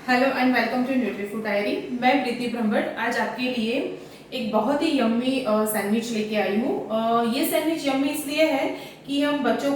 Hello and welcome to nutri food diary. मैं प्रीति ब्रह्मभट्ट आज आपके लिए एक बहुत ही यम्मी सैंडविच लेके आई हूँ। ये सैंडविच यम्मी इसलिए है कि हम बच्चे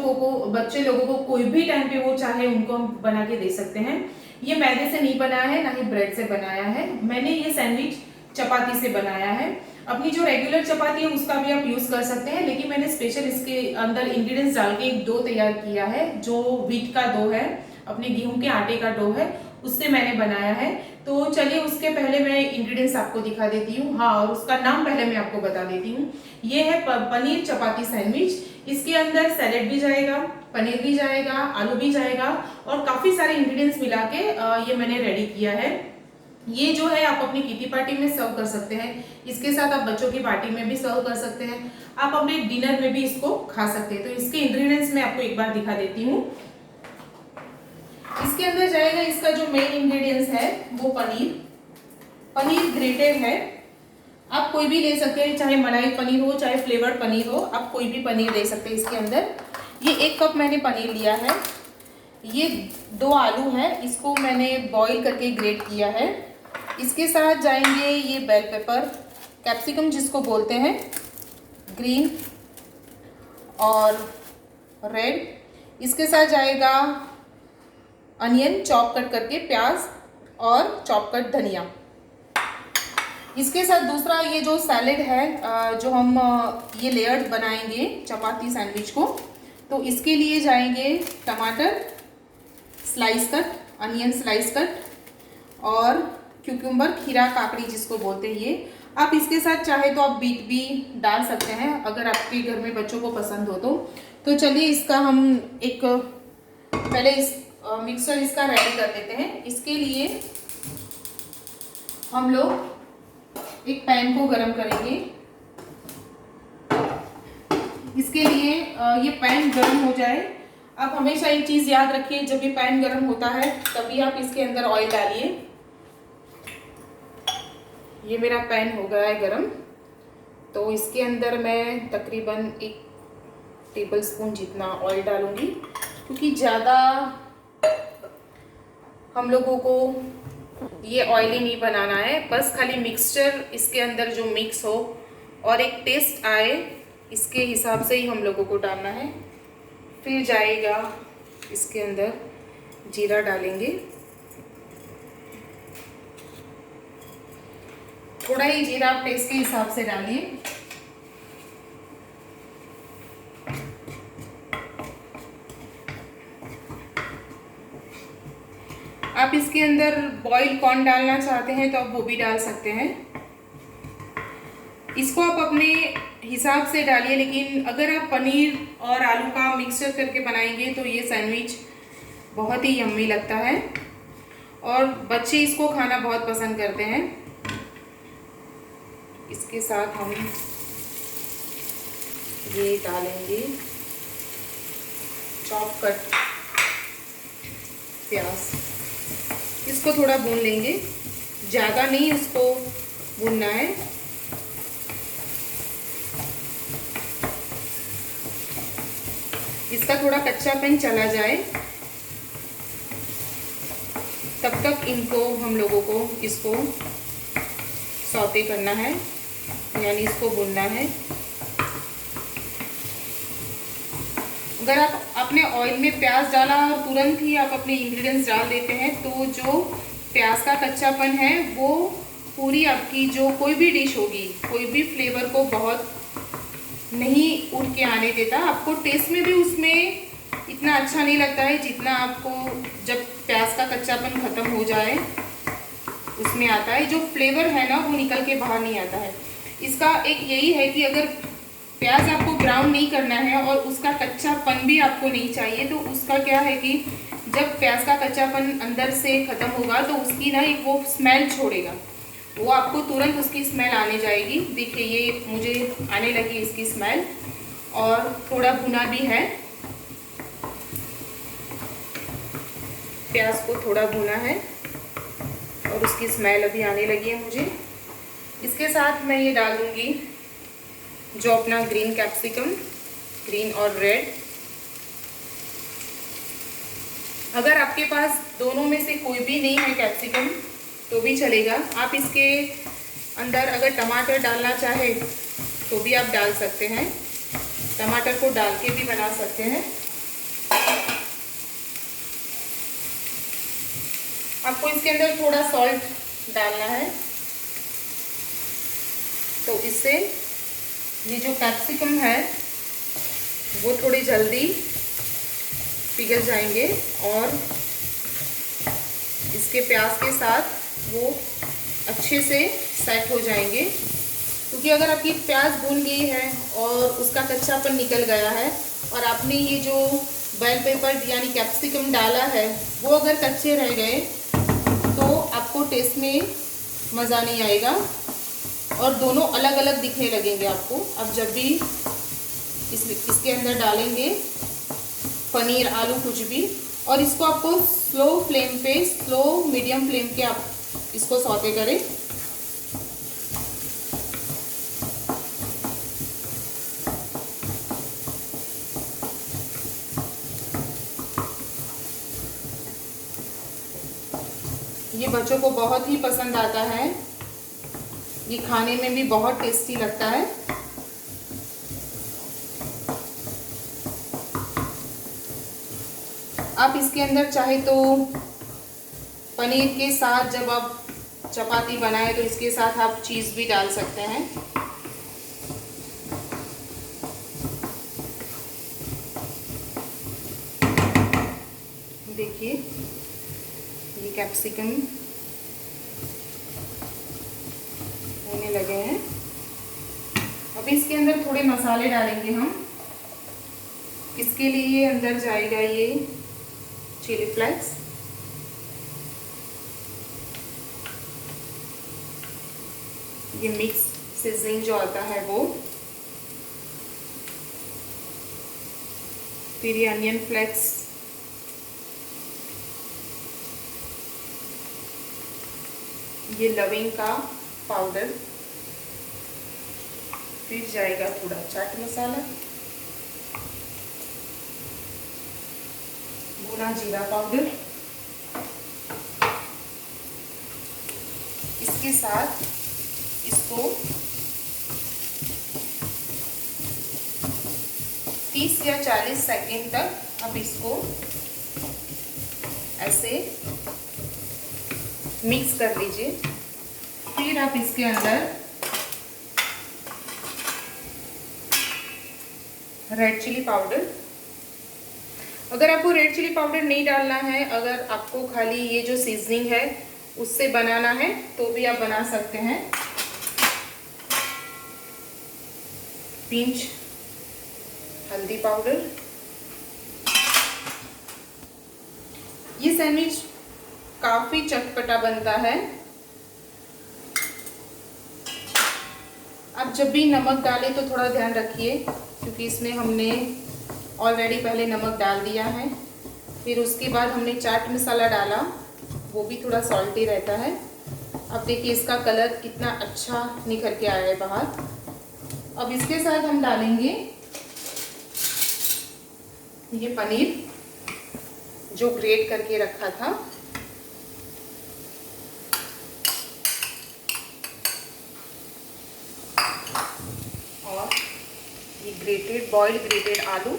लोगों को कोई भी टाइम पे वो चाहे उनको हम बना के दे सकते हैं। ये मैदे से नहीं बनाया है, ना ही ब्रेड से बनाया है। मैंने ये सैंडविच चपाती से बनाया है। अपनी जो रेगुलर चपाती है उसका भी आप यूज कर सकते हैं, लेकिन मैंने स्पेशल इसके अंदर इंग्रेडिएंट्स डाल के एक डो तैयार किया है जो व्हीट का डो है, अपने गेहूं के आटे का डो है, उससे मैंने बनाया है। तो चलिए उसके पहले मैं इंग्रेडिएंट्स आपको दिखा देती हूँ। हाँ, और उसका नाम पहले मैं आपको बता देती हूँ। ये है पनीर चपाती सैंडविच। इसके अंदर सैलेड भी जाएगा, पनीर भी जाएगा, आलू भी जाएगा और काफी सारे इंग्रेडिएंट्स मिला के ये मैंने रेडी किया है। ये जो है आप अपनी किटी पार्टी में सर्व कर सकते हैं। इसके साथ आप बच्चों की पार्टी में भी सर्व कर सकते हैं। आप अपने डिनर में भी इसको खा सकते हैं। तो इसके इंग्रेडिएंट्स मैं आपको एक बार दिखा देती हूँ। इसके अंदर जाएगा, इसका जो मेन इंग्रेडिएंट्स है वो पनीर ग्रेटेड है। आप कोई भी ले सकते हैं, चाहे मलाई पनीर हो, चाहे फ्लेवर्ड पनीर हो, आप कोई भी पनीर ले सकते हैं। इसके अंदर ये 1 कप मैंने पनीर लिया है। ये 2 आलू है, इसको मैंने बॉईल करके ग्रेट किया है। इसके साथ जाएंगे ये बेल पेपर, कैप्सिकम जिसको बोलते हैं, ग्रीन और रेड। इसके साथ जाएगा अनियन चॉप कट करके, प्याज और चॉप कट धनिया। इसके साथ दूसरा ये जो सैलेड है, जो हम ये लेयर्ड बनाएंगे चपाती सैंडविच को, तो इसके लिए जाएंगे टमाटर slice cut, onion slice cut और क्यूकम्बर, खीरा काकड़ी जिसको बोलते हैं ये। आप इसके साथ चाहे तो आप बीट भी डाल सकते हैं अगर आपके घर में बच्चों को पसंद हो तो चलिए इसका हम एक पहले इस मिक्सर इसका रेडी कर लेते हैं। इसके लिए हम लोग एक पैन को गरम करेंगे। इसके लिए ये पैन गरम हो जाए। आप हमेशा एक चीज याद रखिए, जब ये पैन गरम होता है तभी आप इसके अंदर ऑयल डालिए। ये मेरा पैन हो गया है गरम, तो इसके अंदर मैं तकरीबन 1 टेबलस्पून जितना ऑयल डालूंगी, क्योंकि ज़्यादा हम लोगों को ये ऑयली नहीं बनाना है। बस खाली मिक्सचर इसके अंदर जो मिक्स हो और एक टेस्ट आए, इसके हिसाब से ही हम लोगों को डालना है। फिर जाएगा इसके अंदर जीरा डालेंगे, थोड़ा ही जीरा आप टेस्ट के हिसाब से डालिए। आप इसके अंदर बॉइल्ड कॉर्न डालना चाहते हैं तो आप वो भी डाल सकते हैं। इसको आप अपने हिसाब से डालिए, लेकिन अगर आप पनीर और आलू का मिक्सचर करके बनाएंगे तो ये सैंडविच बहुत ही यम्मी लगता है और बच्चे इसको खाना बहुत पसंद करते हैं। इसके साथ हम ये डालेंगे चॉप कट प्याज। इसको थोड़ा भून लेंगे, ज़्यादा नहीं इसको भूनना है। इसका थोड़ा कच्चापन चला जाए तब तक इनको हम लोगों को इसको सौते करना है, यानी इसको भूनना है। अगर आप अपने ऑयल में प्याज डाला और तुरंत ही आप अपने इंग्रेडिएंट्स डाल देते हैं तो जो प्याज का कच्चापन है वो पूरी आपकी जो कोई भी डिश होगी, कोई भी फ्लेवर को बहुत नहीं उड़ के आने देता। आपको टेस्ट में भी उसमें इतना अच्छा नहीं लगता है जितना आपको जब प्याज का कच्चापन ख़त्म हो जाए उसमें आता है। जो फ्लेवर है ना वो निकल के बाहर नहीं आता है। इसका एक यही है कि अगर प्याज आपको ब्राउन नहीं करना है और उसका कच्चापन भी आपको नहीं चाहिए, तो उसका क्या है कि जब प्याज का कच्चापन अंदर से ख़त्म होगा तो उसकी ना एक वो स्मेल छोड़ेगा, वो आपको तुरंत उसकी स्मेल आने जाएगी। देखिए ये मुझे आने लगी इसकी स्मेल, और थोड़ा भुना भी है। प्याज को थोड़ा भुना है और उसकी स्मेल अभी आने लगी है मुझे। इसके साथ मैं ये डाल दूँगी जो अपना ग्रीन कैप्सिकम, ग्रीन और रेड। अगर आपके पास दोनों में से कोई भी नहीं है कैप्सिकम तो भी चलेगा। आप इसके अंदर अगर टमाटर डालना चाहे तो भी आप डाल सकते हैं, टमाटर को डाल के भी बना सकते हैं। आपको इसके अंदर थोड़ा सॉल्ट डालना है, तो इससे ये जो कैप्सिकम है वो थोड़ी जल्दी पिघल जाएंगे और इसके प्याज के साथ वो अच्छे से सेट हो जाएंगे। क्योंकि अगर आपकी प्याज भून गई है और उसका कच्चापन निकल गया है और आपने ये जो बेल पेपर यानी कैप्सिकम डाला है वो अगर कच्चे रह गए तो आपको टेस्ट में मज़ा नहीं आएगा और दोनों अलग अलग दिखने लगेंगे आपको। अब जब भी इसके अंदर डालेंगे पनीर, आलू, कुछ भी, और इसको आपको स्लो फ्लेम पे, स्लो मीडियम फ्लेम के आप इसको सौते करें। ये बच्चों को बहुत ही पसंद आता है, ये खाने में भी बहुत टेस्टी लगता है। आप इसके अंदर चाहे तो पनीर के साथ जब आप चपाती बनाएं तो इसके साथ आप चीज़ भी डाल सकते हैं। देखिए ये कैप्सिकम होने लगे हैं। अब इसके अंदर थोड़े मसाले डालेंगे हम। इसके लिए अंदर जाएगा ये चिली फ्लेक्स, ये मिक्स सीजनिंग जो आता है वो, फिर ये अनियन फ्लेक्स, ये लविंग का पाउडर, फिर जाएगा थोड़ा चाट मसाला, भुना जीरा पाउडर। इसके साथ इसको 30 या 40 सेकेंड तक आप इसको ऐसे मिक्स कर लीजिए। फिर आप इसके अंदर रेड चिली पाउडर, अगर आपको रेड चिली पाउडर नहीं डालना है, अगर आपको खाली ये जो सीजनिंग है उससे बनाना है तो भी आप बना सकते हैं। पिंच हल्दी पाउडर। ये सैंडविच काफ़ी चटपटा बनता है। आप जब भी नमक डालें तो थोड़ा ध्यान रखिए, क्योंकि इसमें हमने ऑलरेडी पहले नमक डाल दिया है। फिर उसके बाद हमने चाट मसाला डाला, वो भी थोड़ा सॉल्टी रहता है। अब देखिए इसका कलर कितना अच्छा निखर के आया है बाहर। अब इसके साथ हम डालेंगे ये पनीर जो ग्रेट करके रखा था, और ये ग्रेटेड बॉइल्ड ग्रेटेड आलू।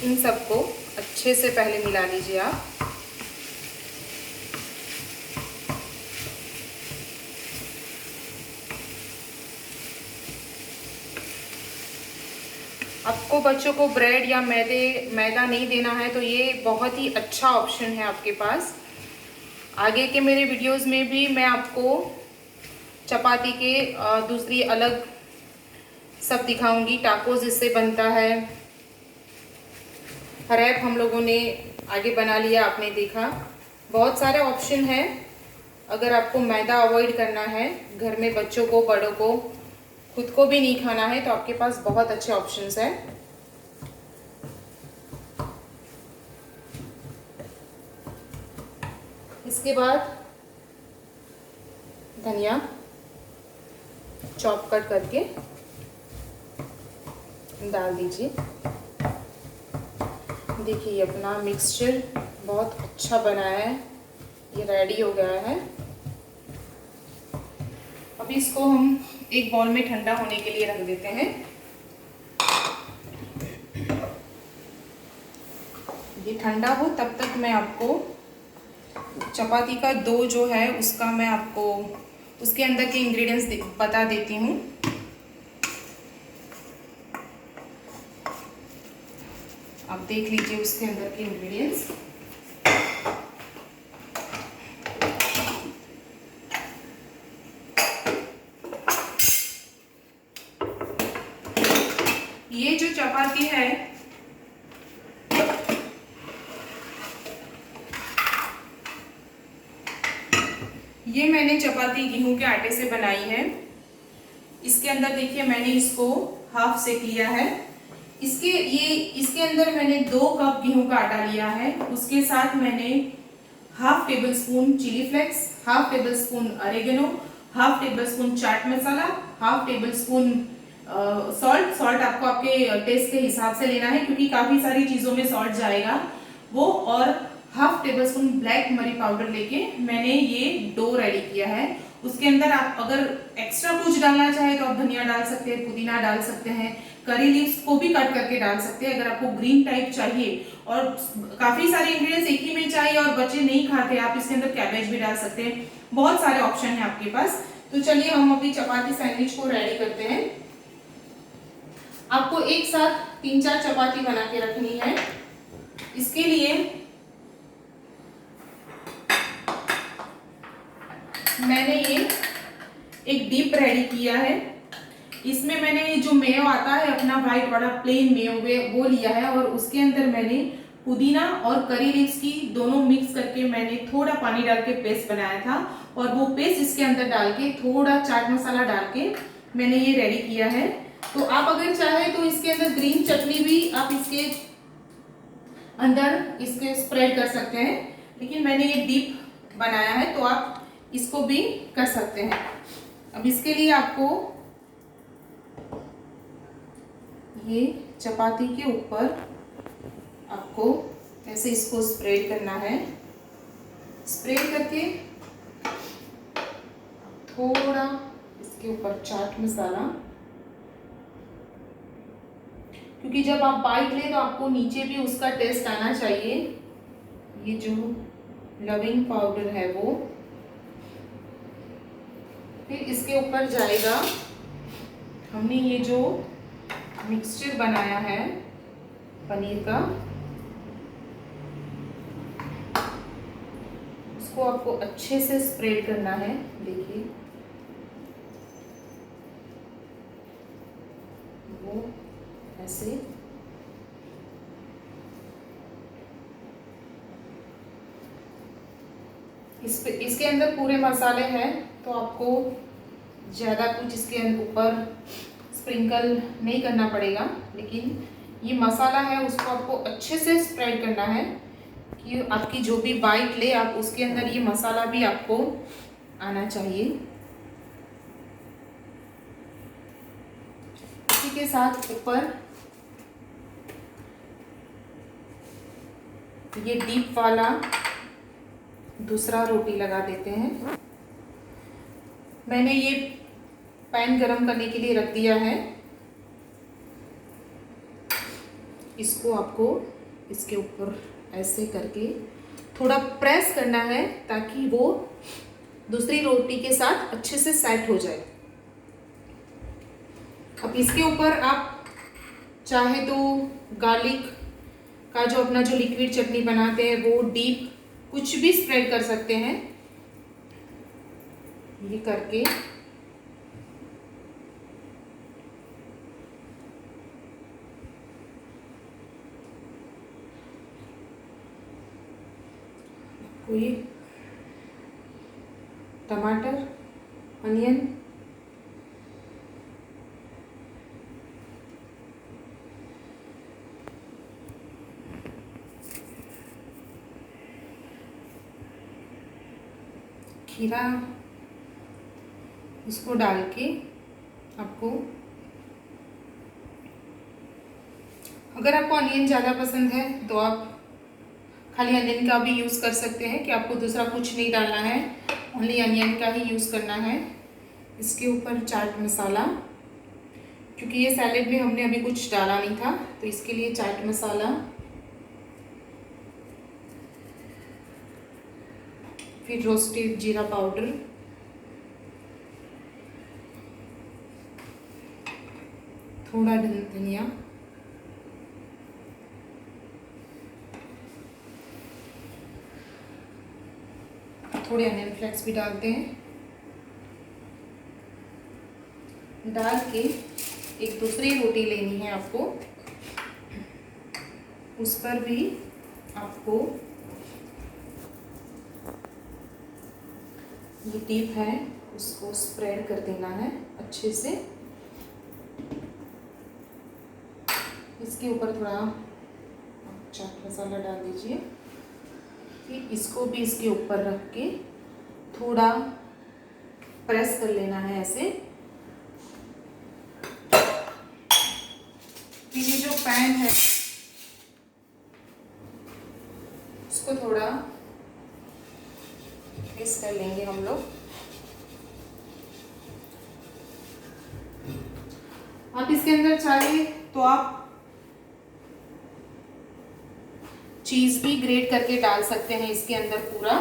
इन सबको अच्छे से पहले मिला लीजिए आप। आपको बच्चों को ब्रेड या मैदा नहीं देना है तो ये बहुत ही अच्छा ऑप्शन है आपके पास। आगे के मेरे वीडियोस में भी मैं आपको चपाती के दूसरी अलग सब दिखाऊंगी। टाकोस इससे बनता है, रैप हम लोगों ने आगे बना लिया, आपने देखा। बहुत सारे ऑप्शन हैं। अगर आपको मैदा अवॉइड करना है, घर में बच्चों को, बड़ों को, खुद को भी नहीं खाना है, तो आपके पास बहुत अच्छे ऑप्शंस हैं। इसके बाद धनिया चॉप कट करके डाल दीजिए। देखिए अपना मिक्सचर बहुत अच्छा बना है, ये रेडी हो गया है। अभी इसको हम एक बाउल में ठंडा होने के लिए रख देते हैं। ये ठंडा हो तब तक मैं आपको चपाती का डो जो है उसका मैं आपको उसके अंदर के इंग्रेडिएंट्स बता देती हूँ। आप देख लीजिए उसके अंदर के इंग्रेडिएंट्स। ये जो चपाती है ये मैंने चपाती गेहूं के आटे से बनाई है। इसके अंदर देखिए मैंने इसको हाफ सेक लिया है। इसके अंदर मैंने 2 कप गेहूं का आटा लिया है। उसके साथ मैंने half tablespoon chilli flakes, half tablespoon oregano, half tablespoon chaat masala, half tablespoon salt आपको आपके टेस्ट के हिसाब से लेना है क्योंकि काफी सारी चीजों में सॉल्ट जाएगा वो, और हाफ टेबल स्पून ब्लैक मरी पाउडर लेके मैंने ये डो रेडी किया है। उसके अंदर आप अगर एक्स्ट्रा कुछ डालना चाहे तो आप धनिया डाल सकते हैं, पुदीना डाल सकते हैं, करी लीव्स को भी कट करके डाल सकते हैं अगर आपको ग्रीन टाइप चाहिए। और काफी सारे इंग्रेडिएंट्स एक ही में चाहिए और बच्चे नहीं खाते, आप इसके अंदर कैबेज भी डाल सकते हैं। बहुत सारे ऑप्शन है आपके पास। तो चलिए हम अभी चपाती सैंडविच को रेडी करते हैं। आपको एक साथ 3-4 चपाती बना के रखनी है। इसके लिए मैंने ये एक डीप रेडी किया है। इसमें मैंने जो मेयो आता है अपना वाइट वाला प्लेन मेयो वो लिया है और उसके अंदर मैंने पुदीना और करी लीव्स की दोनों मिक्स करके मैंने थोड़ा पानी डाल के पेस्ट बनाया था और वो पेस्ट इसके अंदर डाल के थोड़ा चाट मसाला डाल के मैंने ये रेडी किया है। तो आप अगर चाहे तो इसके अंदर ग्रीन चटनी भी आप इसके अंदर इसके स्प्रेड कर सकते हैं, लेकिन मैंने ये डीप बनाया है तो आप इसको भी कर सकते हैं। अब इसके लिए आपको ये चपाती के ऊपर आपको ऐसे इसको स्प्रेड करना है। स्प्रेड करके थोड़ा इसके ऊपर चाट मसाला, क्योंकि जब आप बाइट लें तो आपको नीचे भी उसका टेस्ट आना चाहिए। ये जो लविंग पाउडर है वो, फिर इसके ऊपर जाएगा हमने ये जो मिक्सचर बनाया है पनीर का, उसको आपको अच्छे से स्प्रेड करना है। देखिए वो ऐसे इसके अंदर पूरे मसाले हैं तो आपको ज़्यादा कुछ इसके ऊपर स्प्रिंकल नहीं करना पड़ेगा, लेकिन ये मसाला है उसको आपको अच्छे से स्प्रेड करना है कि आपकी जो भी बाइट ले आप उसके अंदर ये मसाला भी आपको आना चाहिए। इसी के साथ ऊपर ये डीप वाला दूसरा रोटी लगा देते हैं। मैंने ये पैन गरम करने के लिए रख दिया है। इसको आपको इसके ऊपर ऐसे करके थोड़ा प्रेस करना है ताकि वो दूसरी रोटी के साथ अच्छे से सेट हो जाए। अब इसके ऊपर आप चाहे तो गार्लिक का जो अपना जो लिक्विड चटनी बनाते हैं वो डीप कुछ भी स्प्रेड कर सकते हैं। ये करके कोई टमाटर, अनियन, खीरा, इसको डाल के आपको अगर आपको अनियन ज़्यादा पसंद है तो आप खाली अनियन का भी यूज़ कर सकते हैं, कि आपको दूसरा कुछ नहीं डालना है, ओनली अनियन का ही यूज़ करना है। इसके ऊपर चाट मसाला, क्योंकि ये सैलेड में हमने अभी कुछ डाला नहीं था, तो इसके लिए चाट मसाला, फिर रोस्टेड जीरा पाउडर, थोड़ा धनिया, थोड़े अनियन फ्लेक्स भी डालते हैं। डाल के एक दूसरी रोटी लेनी है आपको, उस पर भी आपको ये टिप है उसको स्प्रेड कर देना है अच्छे से। इसके ऊपर थोड़ा चाट मसाला डाल दीजिए, फिर इसको भी इसके ऊपर रख के थोड़ा प्रेस कर लेना है ऐसे। फिर ये जो पैन है उसको थोड़ा प्रेस कर लेंगे हम लोग। आप इसके अंदर चाहे तो आप चीज भी ग्रेट करके डाल सकते हैं इसके अंदर पूरा।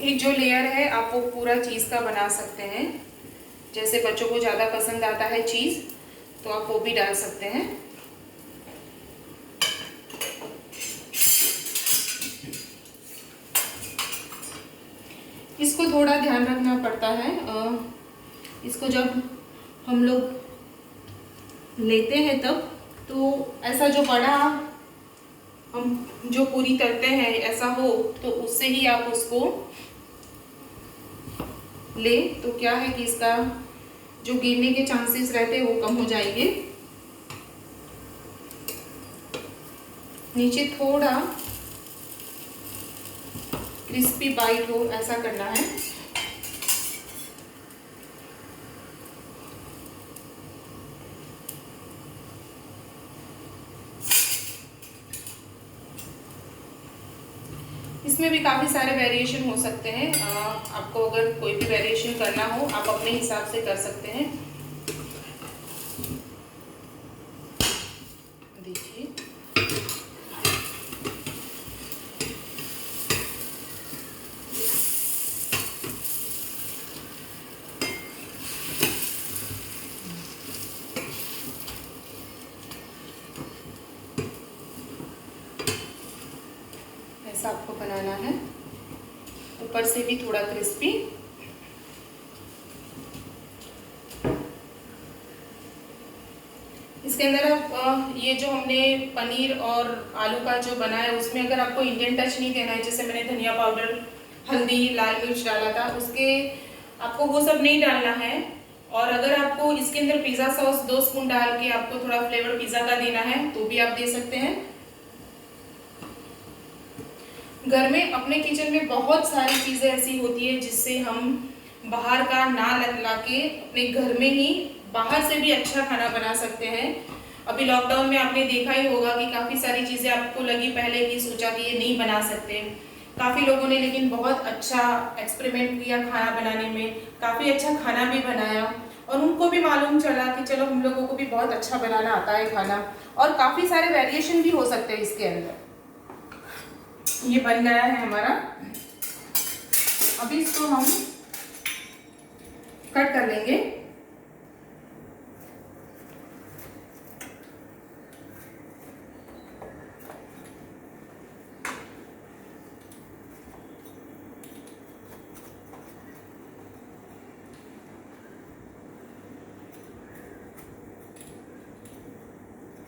एक जो लेयर है आप वो पूरा चीज का बना सकते हैं। जैसे बच्चों को ज़्यादा पसंद आता है चीज़, तो आप वो भी डाल सकते हैं। इसको थोड़ा ध्यान रखना पड़ता है, इसको जब हम लोग लेते हैं तब तो ऐसा जो बड़ा हम जो पूरी करते हैं ऐसा हो, तो उससे ही आप उसको ले, तो क्या है कि इसका जो गिरने के चांसेस रहते हैं वो कम हो जाएंगे। नीचे थोड़ा क्रिस्पी बाइट हो ऐसा करना है। इसमें भी काफ़ी सारे वेरिएशन हो सकते हैं। आपको अगर कोई भी वेरिएशन करना हो आप अपने हिसाब से कर सकते हैं। देखिए ऐसा आपको बनाना है, ऊपर से भी थोड़ा क्रिस्पी। इसके अंदर आप ये जो हमने पनीर और आलू का जो बनाया है उसमें अगर आपको इंडियन टच नहीं देना है, जैसे मैंने धनिया पाउडर, हल्दी, लाल मिर्च डाला था, उसके आपको वो सब नहीं डालना है। और अगर आपको इसके अंदर पिज़्ज़ा सॉस 2 स्पून डाल के आपको थोड़ा फ्लेवर पिज़्ज़ा का देना है तो भी आप दे सकते हैं। घर में अपने किचन में बहुत सारी चीज़ें ऐसी होती है जिससे हम बाहर का ना ला के अपने घर में ही बाहर से भी अच्छा खाना बना सकते हैं। अभी लॉकडाउन में आपने देखा ही होगा कि काफ़ी सारी चीज़ें आपको लगी पहले कि सोचा कि ये नहीं बना सकते, काफ़ी लोगों ने लेकिन बहुत अच्छा एक्सपेरिमेंट किया खाना बनाने में, काफ़ी अच्छा खाना भी बनाया और उनको भी मालूम चला कि चलो हम लोगों को भी बहुत अच्छा बनाना आता है खाना, और काफ़ी सारे वेरिएशन भी हो सकते हैं इसके अंदर। ये बन गया है हमारा। अभी इसको हम कट कर लेंगे।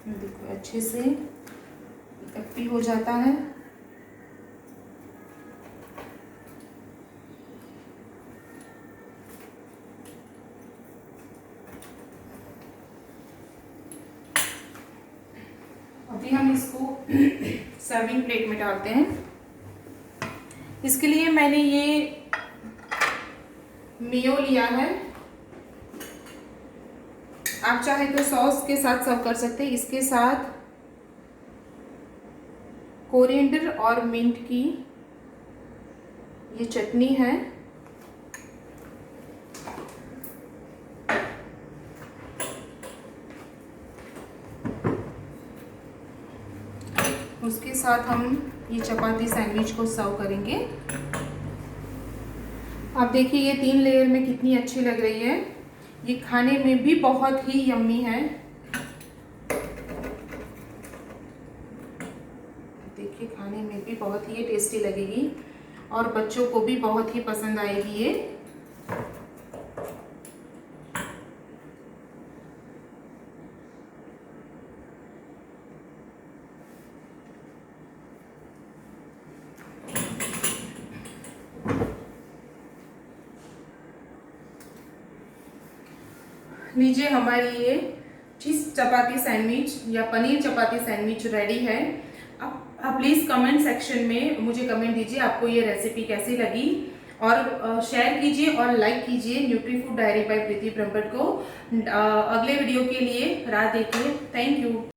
देखो अच्छे से कट भी हो जाता है। अभी हम इसको सर्विंग प्लेट में डालते हैं। इसके लिए मैंने ये मेयो लिया है, आप चाहे तो सॉस के साथ सर्व कर सकते हैं। इसके साथ कोरिएंडर और मिंट की ये चटनी है। उसके साथ हम ये चपाती सैंडविच को सर्व करेंगे। आप देखिए ये 3 लेयर में कितनी अच्छी लग रही है। ये खाने में भी बहुत ही यम्मी है। देखिए खाने में भी बहुत ही टेस्टी लगेगी और बच्चों को भी बहुत ही पसंद आएगी ये। लीजिए हमारी ये चीज़ चपाती सैंडविच या पनीर चपाती सैंडविच रेडी है। आप प्लीज़ कमेंट सेक्शन में मुझे कमेंट दीजिए आपको ये रेसिपी कैसी लगी, और शेयर कीजिए और लाइक कीजिए न्यूट्री फूड डायरी बाय प्रीति ब्रह्मभट्ट को। अगले वीडियो के लिए राह देखिए। Thank you.